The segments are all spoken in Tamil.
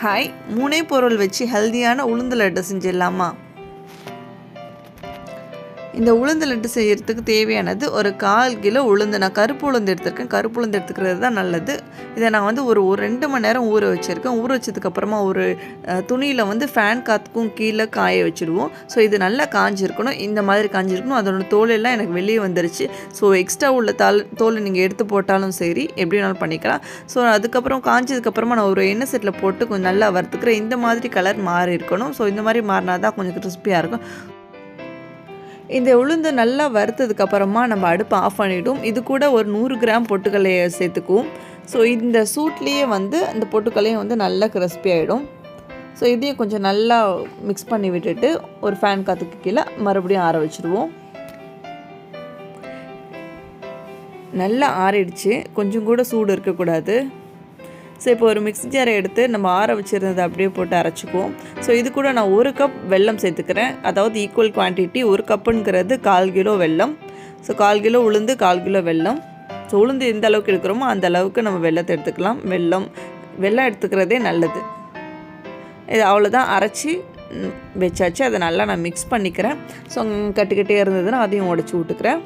ஹாய், 3 பொருள் வச்சு ஹெல்தியான உளுந்து லட்டு செஞ்சிடலாமா? இந்த உளுந்து லட்டு செய்கிறதுக்கு தேவையானது ஒரு 1/4 கிலோ உளுந்து. நான் கருப்பு உளுந்து எடுத்திருக்கேன். கருப்பு உளுந்து எடுத்துக்கிறது தான் நல்லது. இதை நான் வந்து ஒரு 2 மணி நேரம் ஊற வச்சுருக்கேன். ஊற வச்சதுக்கப்புறமா ஒரு துணியில் வந்து ஃபேன் காற்றுக்கும் கீழே காய வச்சுடுவோம். ஸோ இது நல்லா காஞ்சிருக்கணும். இந்த மாதிரி காஞ்சிருக்கணும். அதோட தோலெல்லாம் எனக்கு வெளியே வந்துருச்சு. ஸோ எக்ஸ்ட்ரா உள்ள தோலை நீங்கள் எடுத்து போட்டாலும் சரி, எப்படி வேணாலும் பண்ணிக்கலாம். ஸோ அதுக்கப்புறம் காஞ்சதுக்கப்புறமா நான் ஒரு எண்ணெய் செட்டில் போட்டு கொஞ்சம் நல்லா வறுத்துக்கிறேன். இந்த மாதிரி கலர் மாறி இருக்கணும். ஸோ இந்த மாதிரி மாறினா தான் கொஞ்சம் கிறிஸ்பியாக இருக்கும். இந்த உளுந்து நல்லா வறுத்ததுக்கப்புறமா நம்ம அடுப்பை ஆஃப் பண்ணிவிடும். இது கூட ஒரு 100 கிராம் பொட்டுக்கல்லையை சேர்த்துக்குவோம். ஸோ இந்த சூட்லேயே வந்து இந்த பொட்டுக்கல்லையும் வந்து நல்லா கிறிஸ்பி ஆகிடும். ஸோ இதையும் கொஞ்சம் நல்லா மிக்ஸ் பண்ணி விட்டுட்டு ஒரு ஃபேன் காற்றுக்கு கீழே மறுபடியும் ஆற வச்சுருவோம். நல்லா ஆறிடுச்சு, கொஞ்சம் கூட சூடு இருக்கக்கூடாது. ஸோ இப்போ ஒரு மிக்ஸி ஜாரை எடுத்து நம்ம ஆற வச்சுருந்ததை அப்படியே போட்டு அரைச்சிக்குவோம். ஸோ இது கூட நான் 1 கப் வெல்லம் சேர்த்துக்கிறேன். அதாவது ஈக்குவல் குவான்டிட்டி, 1 கப்புங்கிறது 1/4 கிலோ வெல்லம். ஸோ 1/4 கிலோ உளுந்து, 1/4 கிலோ வெல்லம். ஸோ உளுந்து எந்த அளவுக்கு எடுக்கிறோமோ அந்த அளவுக்கு நம்ம வெல்லத்தை எடுத்துக்கலாம். வெல்லம் எடுத்துக்கிறதே நல்லது. இது அவ்வளோதான், அரைச்சி வச்சாச்சு. அதை நல்லா நான் மிக்ஸ் பண்ணிக்கிறேன். ஸோ கட்டிக்கிட்டே இருந்ததுன்னா அதையும் உடச்சி விட்டுக்கிறேன்.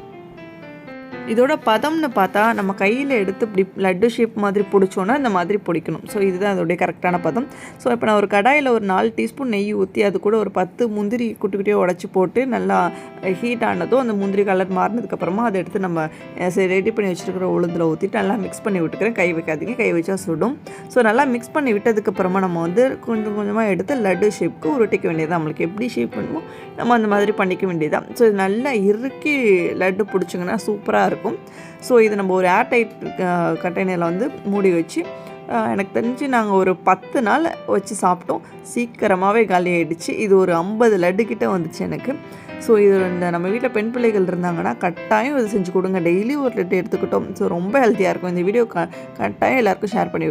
இதோட பதம்னு பார்த்தா நம்ம கையில் எடுத்து இப்படி லட்டு ஷேப் மாதிரி பிடிச்சோன்னா இந்த மாதிரி பிடிக்கணும். ஸோ இதுதான் அதோடைய கரெக்டான பதம். ஸோ இப்போ நான் ஒரு கடாயில் ஒரு 4 டீஸ்பூன் நெய் ஊற்றி அது கூட ஒரு 10 முந்திரி குட்டி குட்டியாக உடச்சி போட்டு நல்லா ஹீட் ஆனதும் அந்த முந்திரி கலர் மாறினதுக்கப்புறமா அதை எடுத்து நம்ம ரெடி பண்ணி வச்சுருக்கிற உளுந்தில் ஊற்றிட்டு நல்லா மிக்ஸ் பண்ணி விட்டுக்கிறேன். கை வைக்காதீங்க, கை வச்சா சுடும். ஸோ நல்லா மிக்ஸ் பண்ணி விட்டதுக்கப்புறமா நம்ம வந்து கொஞ்சம் கொஞ்சமாக எடுத்து லட்டு ஷேப்புக்கு உருட்டிக்க வேண்டியது. நம்மளுக்கு எப்படி ஷேப் வேணுமோ நம்ம அந்த மாதிரி பண்ணிக்க வேண்டியதான். ஸோ இது நல்லா இறுக்கி லட்டு பிடிச்சிங்கன்னா சூப்பராக இருக்கும். ஸோ இது நம்ம ஒரு ஏர்டைட் கண்டெய்னரில் வந்து மூடி வச்சு எனக்கு தெரிஞ்சு நாங்கள் ஒரு 10 நாள் வச்சு சாப்பிட்டோம். சீக்கிரமாகவே காலி ஆகிடுச்சு. இது ஒரு 50 லட்டு கிட்டே வந்துச்சு எனக்கு. ஸோ இது இந்த நம்ம வீட்டில் பெண் பிள்ளைகள் இருந்தாங்கன்னா கட்டாயம் இது செஞ்சு கொடுங்க. டெய்லி ஒரு லட்டு எடுத்துக்கிட்டோம். ஸோ ரொம்ப ஹெல்த்தியாக இருக்கும். இந்த வீடியோ கட்டாயம் எல்லாேருக்கும் ஷேர் பண்ணி